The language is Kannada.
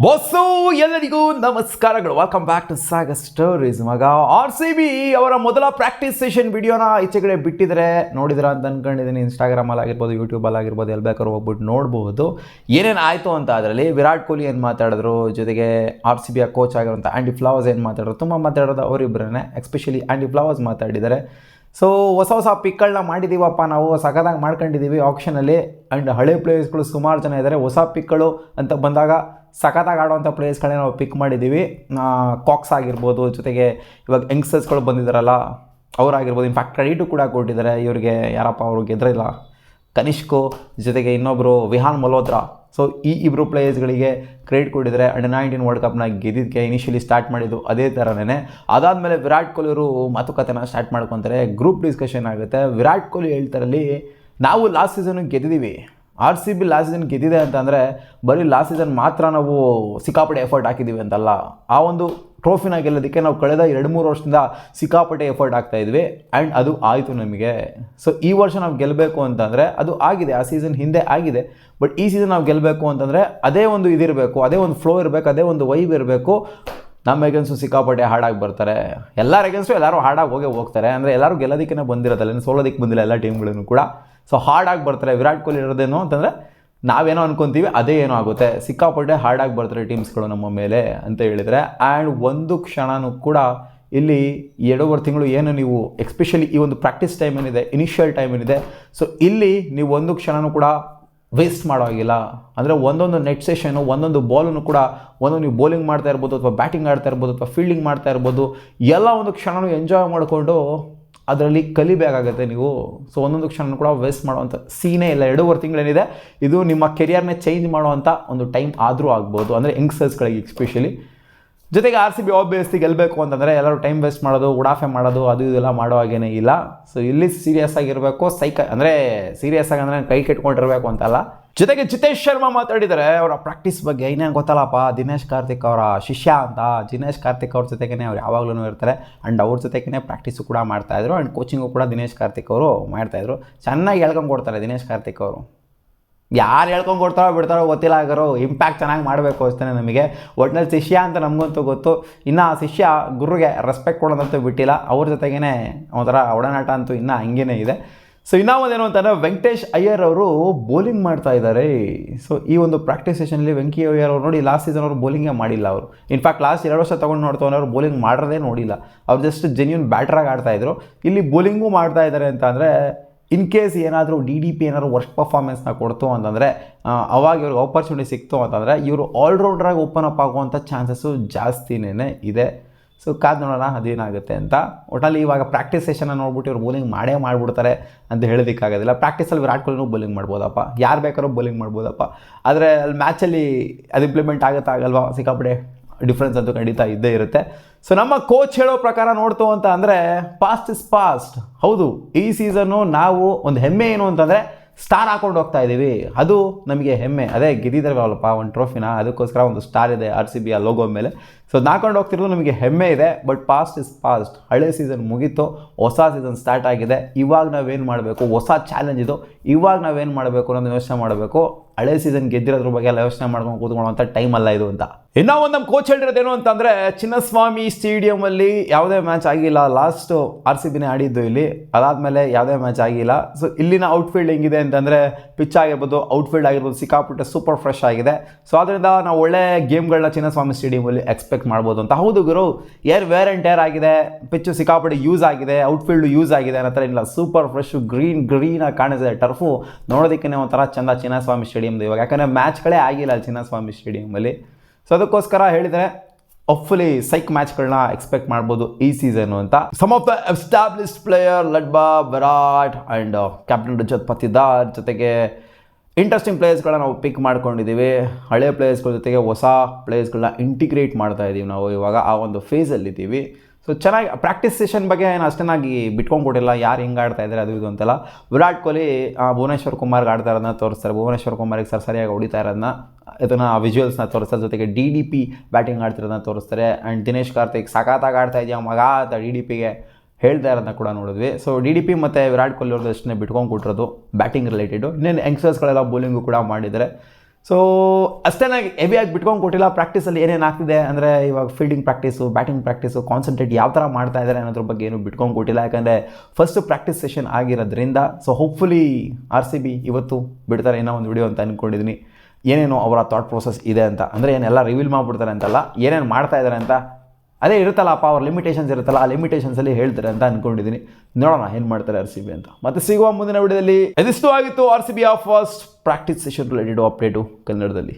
ಬಸ್ಸು ಎಲ್ಲರಿಗೂ ನಮಸ್ಕಾರಗಳು. Welcome back to Sagar stories. ಮಗ RCB ಅವರ ಮೊದಲ ಪ್ರಾಕ್ಟೀಸ್ ಸೆಷನ್ ವಿಡಿಯೋನ ಈಚೆ ಕಡೆ ಬಿಟ್ಟಿದ್ರೆ ನೋಡಿದ್ರ ಅಂತ ಅನ್ಕೊಂಡಿದ್ದೀನಿ. ಇನ್ಸ್ಟಾಗ್ರಾಮಲ್ಲಿ ಆಗಿರ್ಬೋದು, ಯೂಟ್ಯೂಬಲ್ಲಿ ಆಗಿರ್ಬೋದು, ಎಲ್ಲಿ ಬೇಕಾದ್ರೂ ಹೋಗ್ಬಿಟ್ಟು ನೋಡ್ಬೋದು ಏನೇನು ಆಯಿತು ಅಂತ. ಅದರಲ್ಲಿ ವಿರಾಟ್ ಕೊಹ್ಲಿ ಏನು ಮಾತಾಡಿದ್ರು, ಜೊತೆಗೆ RCB ಕೋಚ್ ಆಗಿರೋಂಥ ಆ್ಯಂಡಿ ಫ್ಲವರ್ಸ್ ಏನು ಮಾತಾಡಿದ್ರು, ತುಂಬ ಮಾತಾಡೋದು ಅವರಿಬ್ಬರೇ. ಎಸ್ಪೆಷಲಿ ಆ್ಯಂಡಿ ಫ್ಲವರ್ಸ್ ಮಾತಾಡಿದ್ದಾರೆ. ಸೊ ಹೊಸ ಪಿಕ್ಗಳನ್ನ ಮಾಡಿದ್ದೀವಪ್ಪ, ನಾವು ಸಖತ್ತಾಗಿ ಮಾಡ್ಕೊಂಡಿದ್ದೀವಿ ಆಕ್ಷನಲ್ಲಿ. ಆ್ಯಂಡ್ ಹಳೆ ಪ್ಲೇಯರ್ಸ್ಗಳು ಸುಮಾರು ಜನ ಇದ್ದಾರೆ. ಹೊಸ ಪಿಕ್ಗಳು ಅಂತ ಬಂದಾಗ ಸಖತ್ತಾಗಿ ಆಡುವಂಥ ಪ್ಲೇಯರ್ಸ್ಗಳೇ ನಾವು ಪಿಕ್ ಮಾಡಿದ್ದೀವಿ. ಕಾಕ್ಸ್ ಆಗಿರ್ಬೋದು, ಜೊತೆಗೆ ಇವಾಗ ಯಂಗ್ಸ್ಟರ್ಸ್ಗಳು ಬಂದಿದ್ದಾರಲ್ಲ ಅವರಾಗಿರ್ಬೋದು. ಇನ್ಫ್ಯಾಕ್ಟ್ ಕ್ರೆಡಿಟು ಕೂಡ ಕೊಟ್ಟಿದ್ದಾರೆ ಇವರಿಗೆ. ಯಾರಪ್ಪ ಅವರು ಗೆದ್ರಿಲ್ಲ, ಕನಿಷ್ಕು, ಜೊತೆಗೆ ಇನ್ನೊಬ್ಬರು ವಿಹಾನ್ ಮಲ್ಹೋತ್ರಾ. ಸೊ ಈ ಇಬ್ಬರು ಪ್ಲೇಯರ್ಸ್ಗಳಿಗೆ ಕ್ರೆಡಿಟ್ ಕೊಟ್ಟಿದ್ದಾರೆ. ಅಂಡರ್-19 ವರ್ಲ್ಡ್ ಕಪ್ನ ಗೆದ್ದಿದ್ದಕ್ಕೆ ಇನಿಷಿಯಲಿ ಸ್ಟಾರ್ಟ್ ಮಾಡಿದ್ದು ಅದೇ ಥರನೇ. ಅದಾದಮೇಲೆ ವಿರಾಟ್ ಕೊಹ್ಲಿ ಅವರು ಮಾತುಕತೆನ ಸ್ಟಾರ್ಟ್ ಮಾಡ್ಕೊತಾರೆ. ಗ್ರೂಪ್ ಡಿಸ್ಕಷನ್ ಆಗುತ್ತೆ. ವಿರಾಟ್ ಕೊಹ್ಲಿ ಹೇಳ್ತಾರಲ್ಲಿ, ನಾವು ಲಾಸ್ಟ್ ಸೀಸನ್ ಗೆದ್ದಿದ್ದೀವಿ. RCB ಲಾಸ್ಟ್ ಸೀಸನ್ ಗೆದ್ದಿದೆ ಅಂತಂದರೆ ಬರೀ ಲಾಸ್ಟ್ ಸೀಸನ್ ಮಾತ್ರ ನಾವು ಸಿಕ್ಕಾಪಟ್ಟೆ ಎಫರ್ಟ್ ಹಾಕಿದ್ದೀವಿ ಅಂತಲ್ಲ. ಆ ಒಂದು ಟ್ರೋಫಿನ ಗೆಲ್ಲೋದಕ್ಕೆ ನಾವು ಕಳೆದ 2-3 ವರ್ಷದಿಂದ ಸಿಕ್ಕಾಪಟ್ಟೆ ಎಫರ್ಟ್ ಹಾಕ್ತಾಯಿದ್ವಿ. ಆ್ಯಂಡ್ ಅದು ಆಯಿತು ನಮಗೆ. ಸೊ ಈ ವರ್ಷ ನಾವು ಗೆಲ್ಲಬೇಕು ಅಂತಂದರೆ ಅದು ಆಗಿದೆ. ಆ ಸೀಸನ್ ಹಿಂದೆ ಆಗಿದೆ. ಬಟ್ ಈ ಸೀಸನ್ ನಾವು ಗೆಲ್ಲಬೇಕು ಅಂತಂದರೆ ಅದೇ ಒಂದು ಇದಿರಬೇಕು, ಅದೇ ಒಂದು ಫ್ಲೋ ಇರಬೇಕು, ಅದೇ ಒಂದು ವೈಬ್ ಇರಬೇಕು. ನಮ್ಮ ಎಗೇನ್ಸ್ಟು ಸಿಕ್ಕಾಪಟ್ಟೆ ಹಾಡಾಗಿ ಬರ್ತಾರೆ. ಎಲ್ಲರ ಎಗೇನ್ಸ್ಟು ಎಲ್ಲರೂ ಹಾಡಾಗಿ ಹೋಗ್ತಾರೆ. ಅಂದರೆ ಎಲ್ಲರೂ ಗೆಲ್ಲೋದಕ್ಕೇ ಬಂದಿರೋದಲ್ಲ, ಸೋಲೋದಕ್ಕೆ ಬಂದಿಲ್ಲ ಎಲ್ಲ ಟೀಮ್ಗಳೂ ಕೂಡ. ಸೊ ಹಾರ್ಡಾಗಿ ಬರ್ತಾರೆ. ವಿರಾಟ್ ಕೊಹ್ಲಿ ಇರೋದೇನು ಅಂತಂದರೆ ನಾವೇನೋ ಅನ್ಕೊತೀವಿ ಅದೇ ಏನೋ ಆಗುತ್ತೆ. ಸಿಕ್ಕಾಪಟ್ಟೆ ಹಾರ್ಡಾಗಿ ಬರ್ತಾರೆ ಟೀಮ್ಸ್ಗಳು ನಮ್ಮ ಮೇಲೆ ಅಂತ ಹೇಳಿದರೆ. ಆ್ಯಂಡ್ ಒಂದು ಕ್ಷಣನೂ ಕೂಡ ಇಲ್ಲಿ 2.5 ತಿಂಗಳು ಏನು ನೀವು ಎಸ್ಪೆಷಲಿ ಈ ಒಂದು ಪ್ರಾಕ್ಟೀಸ್ ಟೈಮ್ ಏನಿದೆ, ಇನಿಷಿಯಲ್ ಟೈಮ್ ಏನಿದೆ, ಸೊ ಇಲ್ಲಿ ನೀವು ಒಂದು ಕ್ಷಣನೂ ಕೂಡ ವೇಸ್ಟ್ ಮಾಡೋ ಆಗಿಲ್ಲ. ಅಂದರೆ ಒಂದೊಂದು ನೆಟ್ ಸೆಷನು, ಒಂದೊಂದು ಬಾಲನ್ನು ಕೂಡ, ಒಂದೊಂದು ನೀವು ಬೌಲಿಂಗ್ ಮಾಡ್ತಾ ಇರ್ಬೋದು, ಅಥವಾ ಬ್ಯಾಟಿಂಗ್ ಆಡ್ತಾ ಇರ್ಬೋದು, ಅಥವಾ ಫೀಲ್ಡಿಂಗ್ ಮಾಡ್ತಾ ಇರ್ಬೋದು, ಎಲ್ಲ ಒಂದು ಕ್ಷಣನೂ ಎಂಜಾಯ್ ಮಾಡಿಕೊಂಡು ಅದರಲ್ಲಿ ಕಲಿಬೇಕಾಗತ್ತೆ ನೀವು. ಸೊ ಒಂದೊಂದು ಕ್ಷಣ ಕೂಡ ವೇಸ್ಟ್ ಮಾಡೋವಂಥ ಸೀನೇ ಇಲ್ಲ. 2.5 ತಿಂಗಳೇನಿದೆ ಇದು ನಿಮ್ಮ ಕೆರಿಯರ್ನೇ ಚೇಂಜ್ ಮಾಡೋವಂಥ ಒಂದು ಟೈಮ್ ಆದರೂ ಆಗ್ಬೋದು. ಅಂದರೆ ಯಂಗ್ಸ್ಟರ್ಸ್ಗಳಿಗೆ ಎಸ್ಪೆಷಲಿ. ಜೊತೆಗೆ RCB ಆಬ್ವಿಯಸ್ಲಿ ಗೆಲ್ಲಬೇಕು ಅಂತಂದರೆ ಎಲ್ಲರೂ ಟೈಮ್ ವೇಸ್ಟ್ ಮಾಡೋದು, ಉಡಾಫೆ ಮಾಡೋದು, ಅದು ಇದೆಲ್ಲ ಮಾಡೋ ಹಾಗೇನೇ ಇಲ್ಲ. ಸೊ ಇಲ್ಲಿ ಸೀರಿಯಸ್ ಆಗಿರಬೇಕು. ಅಂದರೆ ಸೀರಿಯಸ್ ಆಗಿ ಅಂದರೆ ಕೈ ಕೆಟ್ಕೊಂಡಿರಬೇಕು ಅಂತಲ್ಲ. ಜೊತೆಗೆ ಜಿತೇಶ್ ಶರ್ಮಾ ಮಾತಾಡಿದ್ದಾರೆ ಅವರ ಪ್ರಾಕ್ಟೀಸ್ ಬಗ್ಗೆ. ಇನ್ನೇನು ಗೊತ್ತಲ್ಲಪ್ಪ, ದಿನೇಶ್ ಕಾರ್ತಿಕ್ ಅವರ ಶಿಷ್ಯ ಅಂತ. ದಿನೇಶ್ ಕಾರ್ತಿಕ್ ಅವ್ರ ಜೊತೆಗೇ ಅವ್ರು ಯಾವಾಗಲೂ ಇರ್ತಾರೆ. ಆ್ಯಂಡ್ ಅವ್ರ ಜೊತೆಗೇ ಪ್ರಾಕ್ಟೀಸು ಕೂಡ ಮಾಡ್ತಾಯಿದ್ರು. ಆ್ಯಂಡ್ ಕೋಚಿಂಗು ಕೂಡ ದಿನೇಶ್ ಕಾರ್ತಿಕ್ ಅವರು ಮಾಡ್ತಾಯಿದ್ರು. ಚೆನ್ನಾಗಿ ಹೇಳ್ಕೊಂಡು ಕೊಡ್ತಾರೆ ದಿನೇಶ್ ಕಾರ್ತಿಕ್ ಅವರು. ಯಾರು ಹೇಳ್ಕೊಂಡು ಕೊಡ್ತಾರೋ ಬಿಡ್ತಾರೋ ಗೊತ್ತಿಲ್ಲ. ಆಗಿರೋ ಇಂಪ್ಯಾಕ್ಟ್ ಚೆನ್ನಾಗಿ ಮಾಡಬೇಕು ಅಷ್ಟೇ ನಮಗೆ. ಒಟ್ಟಿನಲ್ಲಿ ಶಿಷ್ಯ ಅಂತ ನಮಗಂತೂ ಗೊತ್ತು. ಇನ್ನು ಆ ಶಿಷ್ಯ ಗುರುಗೆ ರೆಸ್ಪೆಕ್ಟ್ ಕೊಡೋದಂತೂ ಬಿಟ್ಟಿಲ್ಲ. ಅವ್ರ ಜೊತೆಗೇ ಒಂಥರ ಒಡನಾಟ ಅಂತೂ ಇನ್ನೂ ಹಂಗೇ ಇದೆ. ಸೊ ಇನ್ನೂ ಒಂದೇನು ಅಂತಂದರೆ ವೆಂಕಟೇಶ್ ಅಯ್ಯರ್ ಅವರು ಬೌಲಿಂಗ್ ಮಾಡ್ತಾ ಇದ್ದಾರೆ. ಸೊ ಈ ಒಂದು ಪ್ರಾಕ್ಟೀಸ್ ಸೆಷನಲ್ಲಿ ವೆಂಕಿ ಅಯ್ಯರ್ ಅವರು ನೋಡಿ, ಲಾಸ್ಟ್ ಸೀಸನ್ ಅವರು ಬೌಲಿಂಗೇ ಮಾಡಿಲ್ಲ. ಅವರು ಇನ್ಫ್ಯಾಕ್ಟ್ ಲಾಸ್ಟ್ 2 ವರ್ಷ ತೊಗೊಂಡು ನೋಡ್ತವನೇ ಅವರು ಬೌಲಿಂಗ್ ಮಾಡೋದೇ ನೋಡಿಲ್ಲ. ಅವ್ರು ಜಸ್ಟ್ ಜೆನ್ಯೂನ್ ಬ್ಯಾಟ್ರಾಗಿ ಆಡ್ತಾಯಿದ್ರು. ಇಲ್ಲಿ ಬೌಲಿಂಗೂ ಮಾಡ್ತಾ ಇದ್ದಾರೆ ಅಂತ ಅಂದರೆ ಇನ್ ಕೇಸ್ ಏನಾದರೂ DDP ಏನಾದರೂ ವರ್ಸ್ಟ್ ಪರ್ಫಾರ್ಮೆನ್ಸ್ನ ಕೊಡ್ತು ಅಂತಂದರೆ, ಅವಾಗ ಇವ್ರಿಗೆ ಆಪರ್ಚುನಿಟಿ ಸಿಕ್ತು ಅಂತಂದರೆ ಇವರು ಆಲ್ರೌಂಡ್ರಾಗಿ ಓಪನ್ ಅಪ್ ಆಗುವಂಥ ಚಾನ್ಸಸ್ಸು ಜಾಸ್ತಿನೇ ಇದೆ. ಸೊ ಕಾದು ನೋಡೋಣ ಅದೇನಾಗುತ್ತೆ ಅಂತ. ಒಟ್ಟಲ್ಲಿ ಇವಾಗ ಪ್ರಾಕ್ಟೀಸ್ ಸೆಷನ್ನ ನೋಡ್ಬಿಟ್ಟು ಇವ್ರು ಬೌಲಿಂಗ್ ಮಾಡಿಬಿಡ್ತಾರೆ ಅಂತ ಹೇಳೋದಕ್ಕಾಗೋದಿಲ್ಲ. ಪ್ರಾಕ್ಟೀಸಲ್ಲಿ ವಿರಾಟ್ ಕೊಹ್ಲಿನೂ ಬೌಲಿಂಗ್ ಮಾಡ್ಬೋದಪ್ಪ, ಯಾರು ಬೇಕಾದ್ರೂ ಬೌಲಿಂಗ್ ಮಾಡ್ಬೋದಪ್ಪ. ಆದರೆ ಅಲ್ಲಿ ಮ್ಯಾಚಲ್ಲಿ ಅದು ಇಂಪ್ಲಿಮೆಂಟ್ ಆಗುತ್ತಾ ಆಗಲ್ವಾ, ಸಿಕ್ಕಾಪಟ್ಟೆ ಡಿಫ್ರೆನ್ಸ್ ಅಂತೂ ಖಂಡಿತ ಇದ್ದೇ ಇರುತ್ತೆ. ಸೊ ನಮ್ಮ ಕೋಚ್ ಹೇಳೋ ಪ್ರಕಾರ ನೋಡ್ತು ಅಂತ ಅಂದರೆ ಪಾಸ್ಟ್ ಇಸ್ ಪಾಸ್ಟ್. ಹೌದು, ಈ ಸೀಸನ್ನು ನಾವು ಒಂದು ಹೆಮ್ಮೆ ಏನು ಅಂತಂದರೆ ಸ್ಟಾರ್ ಹಾಕೊಂಡು ಹೋಗ್ತಾ ಇದ್ದೀವಿ. ಅದು ನಮಗೆ ಹೆಮ್ಮೆ. ಅದೇ ಗೆದ್ದಿದ್ದಾರಲ್ಲಪ್ಪ ಒಂದು ಟ್ರೋಫಿನ, ಅದಕ್ಕೋಸ್ಕರ ಒಂದು ಸ್ಟಾರ್ ಇದೆ RCB ಆ ಲೋಗೋ ಮೇಲೆ. ಸೊ ಹಾಕೊಂಡು ಹೋಗ್ತಿರೋದು ನಮಗೆ ಹೆಮ್ಮೆ ಇದೆ. But past is past. ಹಳೆ ಸೀಸನ್ ಮುಗೀತು, ಹೊಸ ಸೀಸನ್ ಸ್ಟಾರ್ಟ್ ಆಗಿದೆ. ಇವಾಗ ನಾವೇನು ಮಾಡಬೇಕು, ಹೊಸ ಚಾಲೆಂಜ್ ಇದು. ಇವಾಗ ನಾವೇನು ಮಾಡಬೇಕು ಅನ್ನೋದು ಯೋಚನೆ ಮಾಡಬೇಕು. ಹಳೆ ಸೀಸನ್ ಗೆದ್ದಿರೋದ್ರ ಬಗ್ಗೆ ಎಲ್ಲ ಯೋಚನೆ ಮಾಡ್ಕೊಂಡು ಕೂತ್ಕೊಳ್ಳೋಂಥ ಟೈಮ್ ಅಲ್ಲ ಇದು ಅಂತ. ಇನ್ನೂ ಒಂದು ನಮ್ಮ ಕೋಚ್ ಹೇಳಿರೋದೇನು ಅಂತಂದರೆ, ಚಿನ್ನಸ್ವಾಮಿ ಸ್ಟೇಡಿಯಮಲ್ಲಿ ಯಾವುದೇ ಮ್ಯಾಚ್ ಆಗಿಲ್ಲ. ಲಾಸ್ಟು RCBನೇ ಆಡಿದ್ದು ಇಲ್ಲಿ. ಅದಾದಮೇಲೆ ಯಾವುದೇ ಮ್ಯಾಚ್ ಆಗಿಲ್ಲ. ಸೊ ಇಲ್ಲಿನ ಔಟ್ಫೀಲ್ಡ್ ಹೆಂಗಿದೆ ಅಂತಂದರೆ, ಪಿಚ್ ಆಗಿರ್ಬೋದು, ಔಟ್ಫೀಲ್ಡ್ ಆಗಿರ್ಬೋದು, ಸಿಕ್ಕಾಪಟ್ಟೆ ಸೂಪರ್ ಫ್ರೆಶ್ ಆಗಿದೆ. ಸೊ ಅದರಿಂದ ನಾವು ಒಳ್ಳೆ ಗೇಮ್ಗಳನ್ನ ಚಿನ್ನಸ್ವಾಮಿ ಸ್ಟೇಡಿಯಮಲ್ಲಿ ಎಕ್ಸ್ಪೆಕ್ಟ್ ಮಾಡ್ಬೋದು ಅಂತ. ಹೌದು ಗುರು, ವೇರ್ ಆ್ಯಂಡ್ ಟೇರ್ ಆಗಿದೆ, ಪಿಚ್ಚು ಸಿಕ್ಕಾಪಟ್ಟೆ ಯೂಸ್ ಆಗಿದೆ, ಔಟ್ಫೀಲ್ಡು ಯೂಸ್ ಆಗಿದೆ ಅನ್ನೋ ಥರ ಇಲ್ಲ. Super fresh ಗ್ರೀನಾಗಿ ಕಾಣಿಸಿದೆ. ಟರ್ಫು ನೋಡೋದಕ್ಕೇ ಒಂಥರ ಚಂದ ಚಿನ್ನಸ್ವಾಮಿ ಸ್ಟೇಡಿಯಮ್ದು ಇವಾಗ. ಯಾಕಂದರೆ ಮ್ಯಾಚ್ಗಳೇ ಆಗಿಲ್ಲ ಚಿನ್ನಸ್ವಾಮಿ ಸ್ಟೇಡಿಯಮಲ್ಲಿ. ಸೊ ಅದಕ್ಕೋಸ್ಕರ ಹೇಳಿದರೆ ಹೋಪ್ಫುಲಿ ಸೈಕ್ ಮ್ಯಾಚ್ಗಳನ್ನ ಎಕ್ಸ್ಪೆಕ್ಟ್ ಮಾಡ್ಬೋದು ಈ ಸೀಸನು ಅಂತ. Some of the established player led by Virat and captain Rajat Patidar, ಜೊತೆಗೆ ಇಂಟ್ರೆಸ್ಟಿಂಗ್ ಪ್ಲೇಯರ್ಸ್ಗಳನ್ನ ನಾವು ಪಿಕ್ ಮಾಡ್ಕೊಂಡಿದ್ದೀವಿ. ಹಳೆ ಪ್ಲೇಯರ್ಸ್ಗಳ ಜೊತೆಗೆ ಹೊಸ ಪ್ಲೇಯರ್ಸ್ಗಳನ್ನ ಇಂಟಿಗ್ರೇಟ್ ಮಾಡ್ತಾ ಇದ್ದೀವಿ ನಾವು ಇವಾಗ. ಆ ಒಂದು ಫೇಸಲ್ಲಿದ್ದೀವಿ. ಸೊ ಚೆನ್ನಾಗಿ ಪ್ರಾಕ್ಟೀಸ್ ಸೆಷನ್ ಬಗ್ಗೆ ಏನು ಅಷ್ಟೇನಾಗಿ ಬಿಟ್ಕೊಂಡ್ಬಿಟ್ಟಿಲ್ಲ. ಯಾರು ಹೆಂಗೆ ಆಡ್ತಾ ಇದ್ದಾರೆ ಅದು ಇದು ಅಂತೆಲ್ಲ. ವಿರಾಟ್ ಕೊಹ್ಲಿ ಭುವನೇಶ್ವರ್ ಕುಮಾರ್ಗೆ ಆಡ್ತಾ ಇರೋದನ್ನ ತೋರಿಸ್ತಾರೆ. ಭುವನೇಶ್ವರ್ ಕುಮಾರಿಗೆ ಸರಿಯಾಗಿ ಹೊಡಿತಾ ಇರೋದನ್ನ, ಇದನ್ನು ವಿಜುವಲ್ಸ್ನ ತೋರಿಸ್ತಾರೆ. ಜೊತೆಗೆ DDP ಬ್ಯಾಟಿಂಗ್ ಆಡ್ತಿರೋದನ್ನ ತೋರಿಸ್ತಾರೆ. ಆ್ಯಂಡ್ ದಿನೇಶ್ ಕಾರ್ತಿಕ್ ಸಖತ್ತಾಗಿ ಆಡ್ತಾ ಇದೆಯಾ ಮಗ ಅಂತ DDPಗೆ ಹೇಳ್ತಾ ಇರೋದನ್ನ ಕೂಡ ನೋಡಿದ್ವಿ. ಸೊ DDP ಮತ್ತು ವಿರಾಟ್ ಕೊಹ್ಲಿ ಅವ್ರದ್ದು ಅಷ್ಟೇ ಬಿಟ್ಕೊಂಡು ಕೊಟ್ಟಿರೋದು ಬ್ಯಾಟಿಂಗ್ ರಿಲೇಟೆಡು. ಇನ್ನೇನು ಯಂಗ್ಸ್ಟರ್ಸ್ಗಳೆಲ್ಲ ಬೌಲಿಂಗು ಕೂಡ ಮಾಡಿದ್ದಾರೆ. ಸೊ ಅಷ್ಟೇನಾಗಿ ಹೆವಿಯಾಗಿ ಬಿಟ್ಕೊಂಡು ಕೊಟ್ಟಿಲ್ಲ. ಪ್ರಾಕ್ಟೀಸಲ್ಲಿ ಏನೇನು ಆಗ್ತಿದೆ ಅಂದರೆ ಇವಾಗ fielding practice, batting practice, concentrate ಯಾವ ಥರ ಮಾಡ್ತಾ ಇದ್ದಾರೆ ಅನ್ನೋದ್ರ ಬಗ್ಗೆ ಏನು ಬಿಟ್ಕೊಂಡು ಕೊಟ್ಟಿಲ್ಲ. ಯಾಕಂದರೆ ಫಸ್ಟ್ ಪ್ರಾಕ್ಟೀಸ್ ಸೆಷನ್ ಆಗಿರೋದ್ರಿಂದ. ಸೊ ಹೋಪ್ಫುಲಿ RCB ಇವತ್ತು ಬಿಡ್ತಾರೆ ಏನೋ ಒಂದು ವಿಡಿಯೋ ಅಂತ ಅಂದ್ಕೊಂಡಿದ್ದೀನಿ. ಏನೇನು ಅವರ ಥಾಟ್ ಪ್ರೋಸೆಸ್ ಇದೆ ಅಂತ, ಅಂದರೆ ಏನೆಲ್ಲ ರಿವೀಲ್ ಮಾಡಿಬಿಡ್ತಾರೆ ಅಂತಲ್ಲ, ಏನೇನು ಮಾಡ್ತಾ ಇದ್ದಾರೆ ಅಂತ ಅದೇ ಇರುತ್ತಲ್ಲಪ್ಪ, ಅವ್ರ ಲಿಮಿಟೇಷನ್ಸ್ ಇರುತ್ತಲ್ಲ, ಆ ಲಿಮಿಟೇಷನ್ಸಲ್ಲಿ ಹೇಳ್ತಾರೆ ಅಂತ ಅಂದ್ಕೊಂಡಿದ್ದೀನಿ. ನೋಡೋಣ ಏನು ಮಾಡ್ತಾರೆ RCB ಅಂತ. ಮತ್ತೆ ಸಿಗುವ ಮುಂದಿನ ವಿಡಿಯೋದಲ್ಲಿ. ಇದಿಷ್ಟು ಆಗಿತ್ತು RCB first practice session related update ಕನ್ನಡದಲ್ಲಿ.